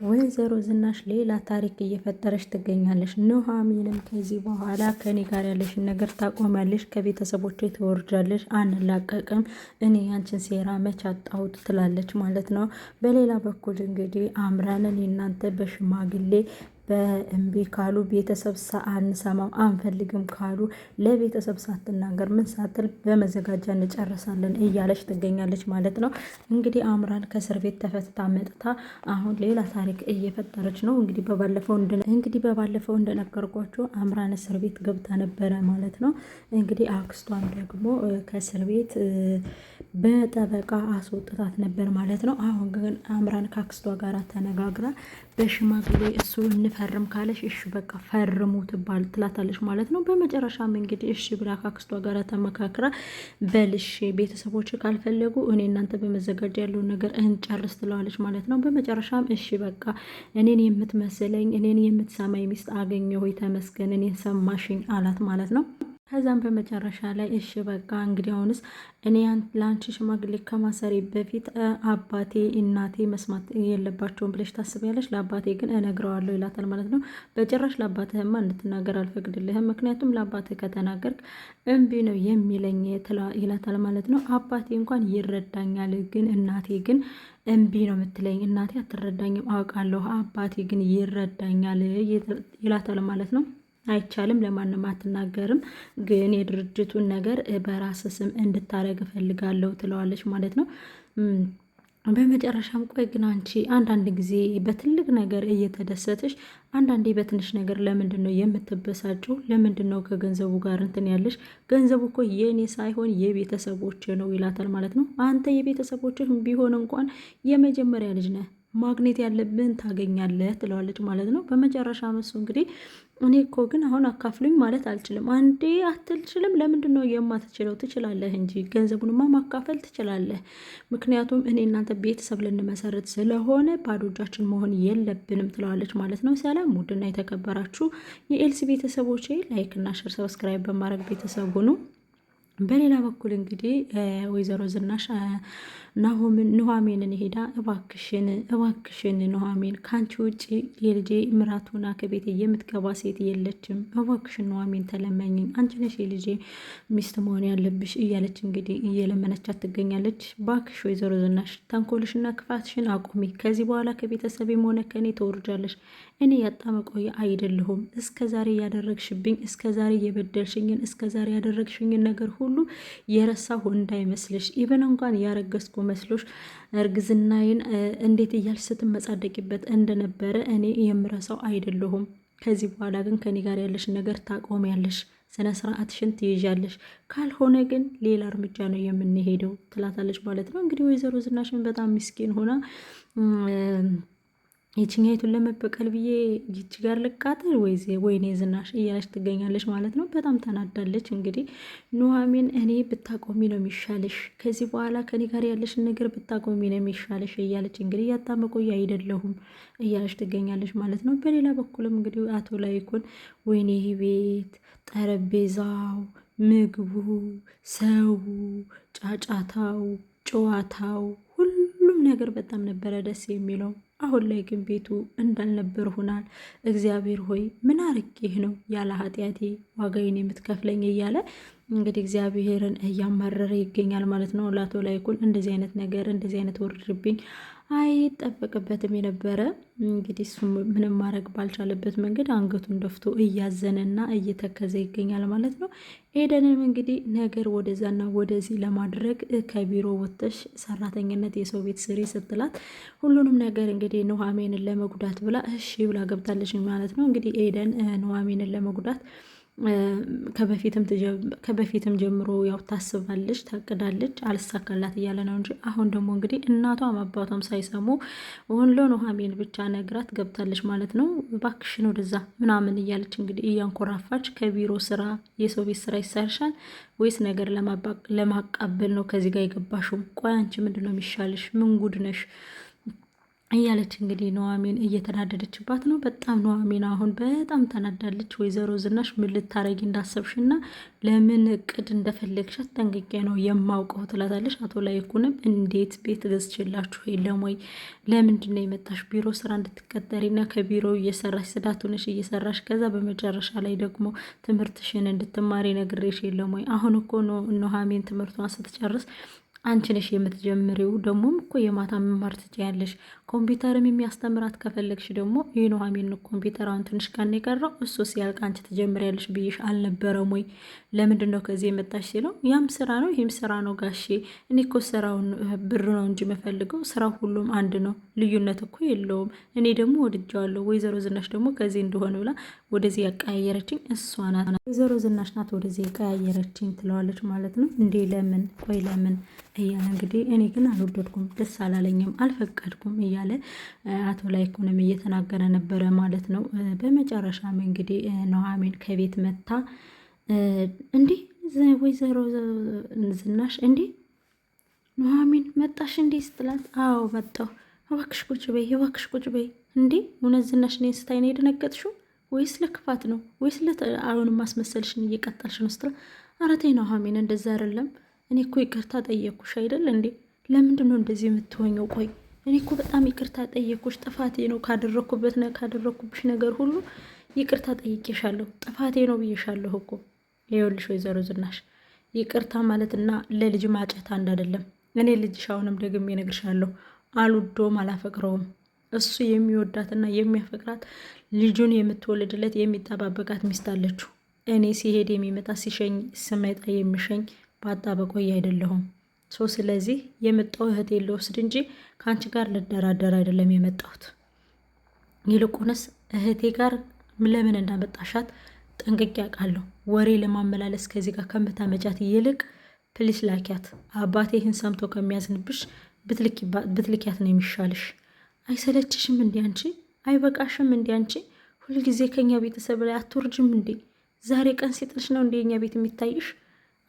ወይዘሮ ዝናሽ ሌላ ታሪክ እየፈጠረች ትገኛለች። ኑሐሚንም ከዚህ በኋላ ከኔ ጋር ያለሽን ነገር ታቆሚያለሽ፣ ከቤተሰቦች ትወርጃለሽ፣ አንላቀቅም፣ እኔ ያንቺን ሴራ መች አጣሁት ትላለች ማለት ነው። በሌላ በኩል እንግዲህ አምራንን የናንተ በሽማግሌ በእምቢ ካሉ ቤተሰብ አንሰማም አንፈልግም ካሉ ለቤተሰብ ሳትናገር ምን ሳትል በመዘጋጃ እንጨርሳለን እያለች ትገኛለች ማለት ነው። እንግዲህ አምራን ከእስር ቤት ተፈትታ መጥታ አሁን ሌላ ታሪክ እየፈጠረች ነው። እንግዲህ በባለፈው እንደነገርኳቸው አምራን እስር ቤት ገብታ ነበረ ማለት ነው። እንግዲህ አክስቷን ደግሞ ከእስር ቤት በጠበቃ አስወጥታት ነበር ማለት ነው። አሁን ግን አምራን ከአክስቷ ጋር ተነጋግራ በሽማግሌ እሱ እንፈርም ካለሽ እሺ በቃ ፈርሙ ትላታለች ማለት ነው። በመጨረሻም እንግዲህ እሺ ብላ ከአክስቷ ጋር ተመካክራ በልሽ ቤተሰቦች ካልፈለጉ እኔ እናንተ በመዘጋጃ ያለውን ነገር እንጨርስ ትለዋለች ማለት ነው። በመጨረሻም እሺ በቃ እኔን የምትመስለኝ እኔን የምትሰማኝ ሚስት አገኘሁ ሆይ ተመስገን እኔን ሰማሽኝ አላት ማለት ነው። ከዛም በመጨረሻ ላይ እሺ በቃ እንግዲህ አሁንስ እኔ ለአንቺ ሽማግሌ ከማሰሬ በፊት አባቴ እናቴ መስማት የለባቸውም ብለሽ ታስቢያለሽ? ለአባቴ ግን እነግረዋለሁ ይላታል ማለት ነው። በጭራሽ ለአባትህማ እንድትናገር አልፈቅድልህም፣ ምክንያቱም ለአባትህ ከተናገርክ እምቢ ነው የሚለኝ ይላታል ማለት ነው። አባቴ እንኳን ይረዳኛል፣ ግን እናቴ ግን እምቢ ነው የምትለኝ። እናቴ አትረዳኝም አውቃለሁ፣ አባቴ ግን ይረዳኛል ይላታል ማለት ነው። አይቻልም፣ ለማንም አትናገርም፣ ግን የድርጅቱን ነገር በራስ ስም እንድታረግ እፈልጋለሁ ትለዋለች ማለት ነው። በመጨረሻም ቆይ ግን አንቺ አንዳንድ ጊዜ በትልቅ ነገር እየተደሰተሽ አንዳንዴ በትንሽ ነገር ለምንድን ነው የምትበሳጨው? ለምንድን ነው ከገንዘቡ ጋር እንትን ያለሽ? ገንዘቡ እኮ የእኔ ሳይሆን የቤተሰቦች ነው ይላታል ማለት ነው። አንተ የቤተሰቦችህ ቢሆን እንኳን የመጀመሪያ ልጅ ነህ፣ ማግኘት ያለብህን ታገኛለህ ትለዋለች ማለት ነው። በመጨረሻ መሱ እንግዲህ እኔ እኮ ግን አሁን አካፍሉኝ ማለት አልችልም። አንዴ አትችልም። ለምንድን ነው የማትችለው? ትችላለህ እንጂ ገንዘቡንማ ማካፈል ትችላለህ። ምክንያቱም እኔ እናንተ ቤተሰብ ልንመሰርት ስለሆነ ባዶ እጃችን መሆን የለብንም ትለዋለች ማለት ነው። ሰላም ውድና የተከበራችሁ የኤልሲ ቤተሰቦች ላይክ እና ሸር ሰብስክራይብ በማድረግ ቤተሰብ ሁኑ። በሌላ በኩል እንግዲህ ወይዘሮ ዝናሽ ኑሐሚንን ሄዳ እባክሽን ኑሐሚን ከአንቺ ውጭ የልጄ ምራት ሆና ከቤት የምትገባ ሴት የለችም፣ እባክሽን ኑሐሚን ተለመኝኝ፣ አንቺ ነሽ የልጄ ሚስት መሆን ያለብሽ እያለች እንግዲህ እየለመነቻት ትገኛለች። እባክሽ ወይዘሮ ዝናሽ ተንኮልሽና ክፋትሽን አቁሚ፣ ከዚህ በኋላ ከቤተሰቤም ሆነ ከእኔ ተወርጃለሽ። እኔ ያጣ መቆያ አይደለሁም። እስከ ዛሬ ያደረግሽብኝ፣ እስከ ዛሬ የበደልሽኝን፣ እስከ ዛሬ ያደረግሽኝን ነገር ሁሉ የረሳሁ እንዳይመስልሽ። ኢቨን እንኳን ያረገዝኩ መስሎሽ እርግዝናዬን እንዴት እያልሽ ስትመጻደቂበት እንደነበረ እኔ የምረሳው አይደለሁም። ከዚህ በኋላ ግን ከኔ ጋር ያለሽ ነገር ታቆሚያለሽ፣ ስነ ስርዓትሽን ትይዣለሽ፣ ካልሆነ ግን ሌላ እርምጃ ነው የምንሄደው ትላታለች ማለት ነው። እንግዲህ ወይዘሮ ዝናሽን በጣም ምስኪን ሆና የችኛይቱን ለመበቀል ብዬ ይቺ ጋር ልቃጠል ወይኔ ዝናሽ እያለች ትገኛለች ማለት ነው። በጣም ተናዳለች። እንግዲህ ኑሐሚን እኔ ብታቆሚ ነው የሚሻለሽ፣ ከዚህ በኋላ ከኔ ጋር ያለሽን ነገር ብታቆሚ ነው የሚሻለሽ እያለች እንግዲህ ያጣመቆያ አይደለሁም እያለች ትገኛለች ማለት ነው። በሌላ በኩልም እንግዲህ አቶ ላይኩን ወይኔ ቤት ጠረጴዛው፣ ምግቡ፣ ሰው፣ ጫጫታው፣ ጨዋታው ሁሉም ነገር በጣም ነበረ ደስ የሚለው። አሁን ላይ ግን ቤቱ እንዳልነበር ሆናል። እግዚአብሔር ሆይ ምን አርቄህ ነው ያለ ኃጢአቴ ዋጋዬን የምትከፍለኝ እያለ እንግዲህ እግዚአብሔርን እያማረረ ይገኛል ማለት ነው። ለአቶ ላይኩን እንደዚህ አይነት ነገር እንደዚህ አይነት ወርድብኝ አይጠበቅበትም የነበረ እንግዲህ እሱ ምንም ማድረግ ባልቻለበት መንገድ አንገቱን ደፍቶ እያዘነና እየተከዘ ይገኛል ማለት ነው። ኤደንም እንግዲህ ነገር ወደዛና ወደዚህ ለማድረግ ከቢሮ ወጥተሽ ሰራተኝነት የሰው ቤት ስሪ ስትላት ሁሉንም ነገር እንግዲህ ኑሐሚንን ለመጉዳት ብላ እሺ ብላ ገብታለች ማለት ነው። እንግዲህ ኤደን ኑሐሚንን ለመጉዳት ከበፊትም ጀምሮ ያው ታስባለች፣ ታቅዳለች፣ አልሳካላት እያለ ነው እንጂ አሁን ደግሞ እንግዲህ እናቷም አባቷም ሳይሰሙ ለኑሐሚን ብቻ ነግራት ገብታለች ማለት ነው። እባክሽን ወደዛ ምናምን እያለች እንግዲህ እያንኮራፋች ከቢሮ ስራ የሰው ቤት ስራ ይሰርሻል ወይስ ነገር ለማቃበል ነው ከዚህ ጋር የገባሽው? ቆይ አንቺ ምንድን ነው የሚሻልሽ? ምን ጉድ ነሽ? እያለች እንግዲህ ኑሐሚን እየተናደደችባት ነው። በጣም ኑሐሚን አሁን በጣም ተናዳለች። ወይዘሮ ዝናሽ ምን ልታረጊ እንዳሰብሽና ለምን እቅድ እንደፈለግሻት ጠንቅቄ ነው የማውቀው ትላታለች። አቶ ላይኩንም እንዴት ቤት ገዝችላችሁ የለም ወይ? ለምንድን ነው የመጣሽ? ቢሮ ስራ እንድትቀጠሪና ከቢሮ እየሰራሽ ጽዳት ሆነሽ እየሰራሽ ከዛ በመጨረሻ ላይ ደግሞ ትምህርትሽን እንድትማሪ ነግሬሽ የለም ወይ? አሁን እኮ ኑሐሚን ትምህርቷን ስትጨርስ አንቺ ነሽ የምትጀምሪው። ደግሞም እኮ የማታ መማር ትችያለሽ። ኮምፒውተርም የሚያስተምራት ከፈለግሽ ደግሞ የኑሐሚን ኮምፒውተር አሁን ትንሽ ቀን የቀረው እሱ ሲያልቅ አንቺ ትጀምሪያለሽ ብዬሽ አልነበረም ወይ? ለምንድን ነው ከዚህ የመጣሽ ሲለው ያም ስራ ነው ይህም ስራ ነው ጋሼ። እኔ እኮ ስራውን ብር ነው እንጂ የምፈልገው ስራው ሁሉም አንድ ነው፣ ልዩነት እኮ የለውም። እኔ ደግሞ ወድጃዋለሁ። ወይዘሮ ዝናሽ ደግሞ ከዚህ እንደሆነ ብላ ወደዚህ ያቀያየረችኝ እሷ ናት። ወይዘሮ ዝናሽ ናት ወደዚህ ያቀያየረችኝ ትለዋለች ማለት ነው። እንዴ ለምን? ቆይ ለምን እያለ እንግዲህ እኔ ግን አልወደድኩም፣ ደስ አላለኝም፣ አልፈቀድኩም እያለ አቶ ላይኩንም እየተናገረ ነበረ ማለት ነው። በመጨረሻም እንግዲህ ኑሐሚን ከቤት መታ እንዴ ወይዘሮ ዝናሽ እንዴ ኑሐሚን መጣሽ እንዴ ስትላት፣ አዎ መጣሁ፣ እባክሽ ቁጭ በይ፣ እባክሽ ቁጭ በይ። እንዴ እውነት ዝናሽ እኔን ስታይ ነው የደነገጥሽው ወይስ ለክፋት ነው ወይስ አሁን ማስመሰልሽን እየቀጠልሽ ነው ስትላት፣ ኧረ ተይ ኑሐሚን እንደዛ አይደለም፣ እኔ እኮ ይቅርታ ጠየኩሽ አይደል እንዴ? ለምንድን ነው እንደዚህ የምትሆኘው? ቆይ እኔ እኮ በጣም ይቅርታ ጠየኩሽ፣ ጥፋቴ ነው፣ ካደረኩብሽ ነገር ሁሉ ይቅርታ ጠይቄሻለሁ፣ ጥፋቴ ነው ብዬሻለሁ እኮ። ይኸውልሽ ወይዘሮ ዝናሽ ይቅርታ ማለትና ለልጅ ማጨት አንድ አይደለም። እኔ ልጅሽ አሁንም ደግሜ እነግርሻለሁ፣ አልወደውም፣ አላፈቅረውም። እሱ የሚወዳትና የሚያፈቅራት ልጁን የምትወልድለት የሚጠባበቃት ሚስት አለችው። እኔ ሲሄድ የሚመጣ ሲሸኝ ስመጣ የሚሸኝ ባጣ በቆይ አይደለሁም። ስለዚህ የመጣው እህቴ ልወስድ እንጂ ከአንቺ ጋር ልደራደር አይደለም የመጣሁት። ይልቁንስ እህቴ ጋር ለምን እንዳመጣሻት ጠንቅቄ አውቃለሁ። ወሬ ለማመላለስ ከዚህ ጋር ከምታመጫት ይልቅ ፕሊስ ላኪያት። አባቴ ይህን ሰምቶ ከሚያዝንብሽ ብትልኪያት ነው የሚሻልሽ። አይሰለችሽም እንዲ አንቺ? አይበቃሽም እንዲ አንቺ? ሁልጊዜ ከኛ ቤተሰብ ላይ አትወርጅም እንዴ? ዛሬ ቀን ሲጥልሽ ነው እንደ የኛ ቤት የሚታይሽ?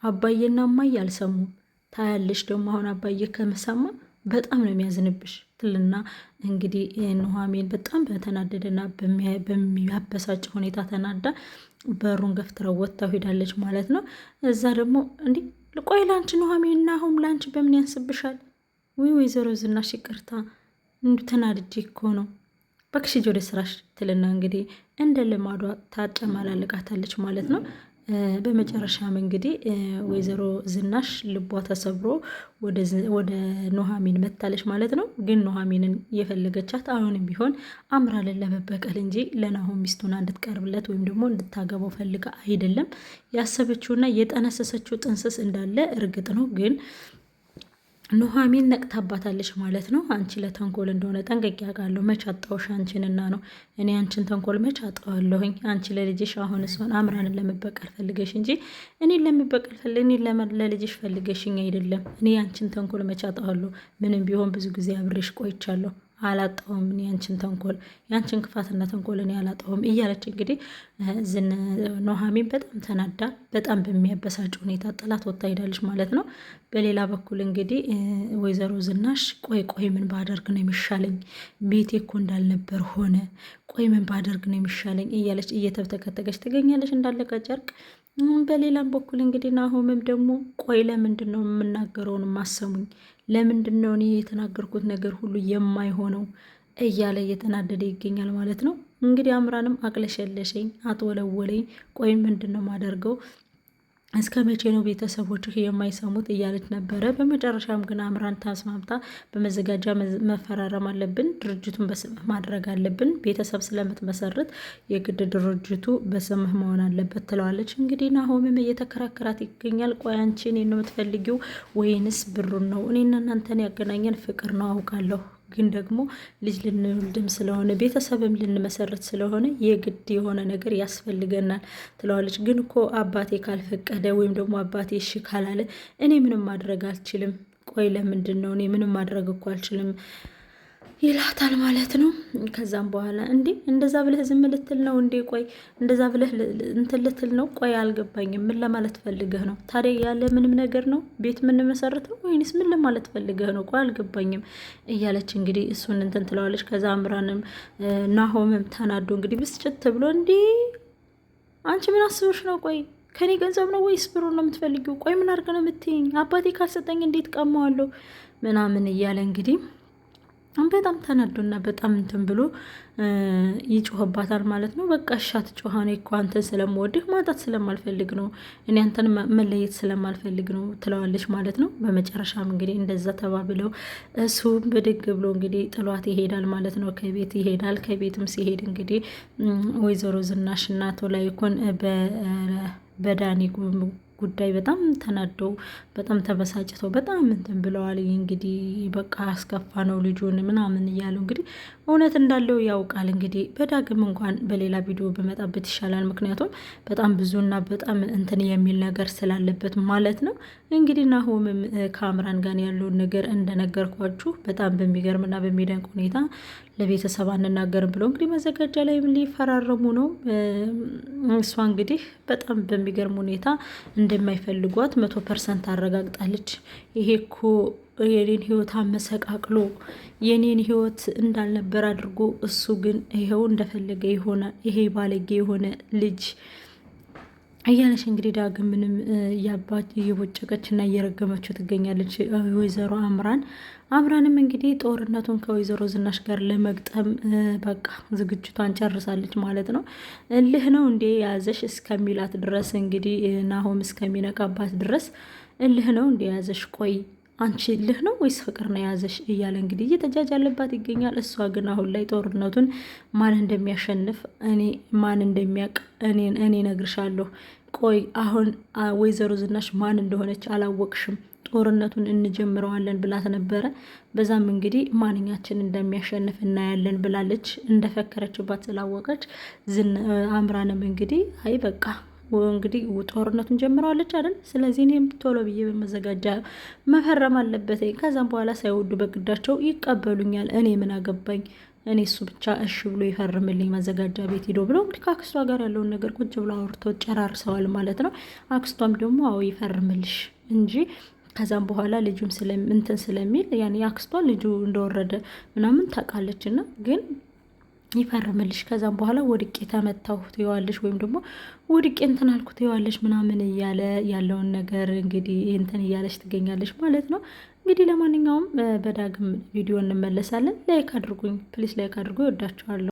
አባዬና እማዬ አልሰሙም። ታያለሽ ደግሞ አሁን አባዬ ከመሰማ በጣም ነው የሚያዝንብሽ ትልና እንግዲህ ኑሐሚን በጣም በተናደደና በሚያበሳጭ ሁኔታ ተናዳ በሩን ገፍትረው ወጥታው ሄዳለች ማለት ነው። እዛ ደግሞ እንዲህ ልቆይ ላንቺ ኑሐሚን እና አሁን ላንቺ በምን ያንስብሻል? ወይዘሮ ዝናሽ ይቅርታ ተናድጄ እኮ ነው፣ እባክሽ ሂጂ ወደ ስራሽ ትልና እንግዲህ እንደ ልማዷ ታጨማላልቃታለች ማለት ነው። በመጨረሻም እንግዲህ ወይዘሮ ዝናሽ ልቧ ተሰብሮ ወደ ኑሐሚን መታለች ማለት ነው። ግን ኑሐሚንን የፈለገቻት አሁንም ቢሆን አምራልን ለመበቀል እንጂ ለናሆም ሚስቱን እንድትቀርብለት ወይም ደግሞ እንድታገባው ፈልጋ አይደለም። ያሰበችውና የጠነሰሰችው ጥንስስ እንዳለ እርግጥ ነው ግን ኑሐሚን ነቅታባታለች ማለት ነው። አንቺ ለተንኮል እንደሆነ ጠንቅቄ ያውቃለሁ። መች አጣሁሽ አንቺንና ነው እኔ አንቺን ተንኮል መች አጣዋለሁኝ? አንቺ ለልጅሽ አሁን እሷን አምራንን ለመበቀል ፈልገሽ እንጂ እኔን ለመበቀል ለልጅሽ ፈልገሽኝ አይደለም። እኔ አንቺን ተንኮል መች አጣዋለሁ? ምንም ቢሆን ብዙ ጊዜ አብሬሽ ቆይቻለሁ። አላጣውም እኔ ያንቺን ተንኮል ያንቺን ክፋትና ተንኮል እኔ አላጣውም እያለች እንግዲህ ኑሐሚን በጣም ተናዳ በጣም በሚያበሳጭ ሁኔታ ጥላት ወጥታ ሄዳለች ማለት ነው። በሌላ በኩል እንግዲህ ወይዘሮ ዝናሽ ቆይ ምን ባደርግ ነው የሚሻለኝ? ቤቴ እኮ እንዳልነበር ሆነ። ቆይ ምን ባደርግ ነው የሚሻለኝ እያለች እየተብተከተገች ትገኛለች እንዳለቀ ጨርቅ። በሌላም በኩል እንግዲህ ናሆምም ደግሞ ቆይ ለምንድን ነው የምናገረውን ማሰሙኝ? ለምንድን ነው እኔ የተናገርኩት ነገር ሁሉ የማይሆነው እያለ እየተናደደ ይገኛል ማለት ነው። እንግዲህ አምራንም አቅለሸለሸኝ፣ አትወለወለኝ፣ ቆይ ምንድን ነው ማደርገው? እስከ መቼ ነው ቤተሰቦችህ የማይሰሙት እያለች ነበረ። በመጨረሻም ግን አምራን ታስማምታ በመዘጋጃ መፈራረም አለብን፣ ድርጅቱን በስምህ ማድረግ አለብን፣ ቤተሰብ ስለምትመሰርት የግድ ድርጅቱ በስምህ መሆን አለበት ትለዋለች። እንግዲህ ናሆምም እየተከራከራት ይገኛል። ቆይ አንቺ እኔን ነው የምትፈልጊው ወይንስ ብሩን ነው? እኔና እናንተን ያገናኘን ፍቅር ነው አውቃለሁ፣ ግን ደግሞ ልጅ ልንወልድም ስለሆነ ቤተሰብም ልንመሰረት ስለሆነ የግድ የሆነ ነገር ያስፈልገናል ትለዋለች። ግን እኮ አባቴ ካልፈቀደ ወይም ደግሞ አባቴ እሺ ካላለ እኔ ምንም ማድረግ አልችልም። ቆይ ለምንድን ነው? እኔ ምንም ማድረግ እኮ አልችልም ይላታል ማለት ነው። ከዛም በኋላ እንዴ እንደዛ ብለህ ዝም ልትል ነው እንዴ? ቆይ እንደዛ ብለህ እንትን ልትል ነው? ቆይ አልገባኝም። ምን ለማለት ፈልገህ ነው ታዲያ? ያለ ምንም ነገር ነው ቤት የምንመሰርተው ወይንስ ምን ለማለት ፈልገህ ነው? ቆይ አልገባኝም እያለች እንግዲህ እሱን እንትን ትለዋለች። ከዛ አምራንም ናሆምም ተናዶ እንግዲህ ብስጭት ብሎ እንዴ አንቺ ምን አስበሽ ነው? ቆይ ከኔ ገንዘብ ነው ወይስ ብሩን ነው የምትፈልጊው? ቆይ ምን አድርገ ነው የምትይኝ? አባቴ ካልሰጠኝ እንዴት ቀማዋለሁ? ምናምን እያለ እንግዲህ በጣም ተናዶና በጣም እንትን ብሎ ይጮህባታል ማለት ነው። በቃ እሻት ጮኸ እኔ እኮ አንተን ስለምወድህ ማጣት ስለማልፈልግ ነው፣ እኔ አንተን መለየት ስለማልፈልግ ነው ትለዋለች ማለት ነው። በመጨረሻም እንግዲህ እንደዛ ተባብለው እሱ ብድግ ብሎ እንግዲህ ጥሏት ይሄዳል ማለት ነው። ከቤት ይሄዳል። ከቤትም ሲሄድ እንግዲህ ወይዘሮ ዝናሽ እናቶ ላይ ይኮን በዳኒ ጉዳይ በጣም ተናደው በጣም ተበሳጭተው በጣም እንትን ብለዋል። እንግዲህ በቃ አስከፋ ነው ልጁን ምናምን እያሉ እንግዲህ እውነት እንዳለው ያውቃል። እንግዲህ በዳግም እንኳን በሌላ ቪዲዮ በመጣበት ይሻላል። ምክንያቱም በጣም ብዙና በጣም እንትን የሚል ነገር ስላለበት ማለት ነው። እንግዲህ ናሆምም ከአምራን ጋር ያለውን ነገር እንደነገርኳችሁ በጣም በሚገርምና በሚደንቅ ሁኔታ ለቤተሰብ አንናገርም ብሎ እንግዲህ መዘጋጃ ላይ ሊፈራረሙ ነው። እሷ እንግዲህ በጣም በሚገርም ሁኔታ እንደማይፈልጓት 100% አረጋግጣለች። ይሄ እኮ የኔን ህይወት አመሰቃቅሎ የኔን ህይወት እንዳልነበር አድርጎ እሱ ግን ይኸው እንደፈለገ የሆነ ይሄ ባለጌ የሆነ ልጅ እያለች እንግዲህ ዳግም ምንም እያባት እየቦጨቀች እና እየረገመችው ትገኛለች ወይዘሮ አምራንም እንግዲህ ጦርነቱን ከወይዘሮ ዝናሽ ጋር ለመግጠም በቃ ዝግጅቷን ጨርሳለች ማለት ነው። እልህ ነው እንዴ ያዘሽ እስከሚላት ድረስ እንግዲህ ናሆም እስከሚነቃባት ድረስ እልህ ነው እንዴ ያዘሽ? ቆይ አንቺ እልህ ነው ወይስ ፍቅር ነው ያዘሽ? እያለ እንግዲህ እየተጃጃለባት ይገኛል። እሷ ግን አሁን ላይ ጦርነቱን ማን እንደሚያሸንፍ ማን እንደሚያውቅ እኔ ነግርሻለሁ። ቆይ አሁን ወይዘሮ ዝናሽ ማን እንደሆነች አላወቅሽም? ጦርነቱን እንጀምረዋለን ብላት ነበረ። በዛም እንግዲህ ማንኛችን እንደሚያሸንፍ እናያለን ብላለች። እንደፈከረችባት ስላወቀች አምራንም እንግዲህ አይ በቃ እንግዲህ ጦርነቱን ጀምረዋለች አይደል? ስለዚህ እኔም ቶሎ ብዬ በመዘጋጃ መፈረም አለበት። ከዛም በኋላ ሳይወዱ በግዳቸው ይቀበሉኛል። እኔ ምን አገባኝ? እኔ እሱ ብቻ እሺ ብሎ ይፈርምልኝ መዘጋጃ ቤት ሂዶ ብለው እንግዲህ ከአክስቷ ጋር ያለውን ነገር ቁጭ ብሎ አውርተው ጨራርሰዋል ማለት ነው። አክስቷም ደግሞ አዎ ይፈርምልሽ እንጂ ከዛም በኋላ ልጁም እንትን ስለሚል ያኔ አክስቷ ልጁ እንደወረደ ምናምን ታውቃለች። እና ግን ይፈርምልሽ ከዛም በኋላ ወድቄ ተመታሁ ትይዋለሽ ወይም ደግሞ ወድቄ እንትን አልኩ ትይዋለሽ ምናምን እያለ ያለውን ነገር እንግዲህ እንትን እያለች ትገኛለች ማለት ነው። እንግዲህ ለማንኛውም በዳግም ቪዲዮ እንመለሳለን። ላይክ አድርጉኝ ፕሊስ፣ ላይክ አድርጉ። ይወዳችኋለሁ።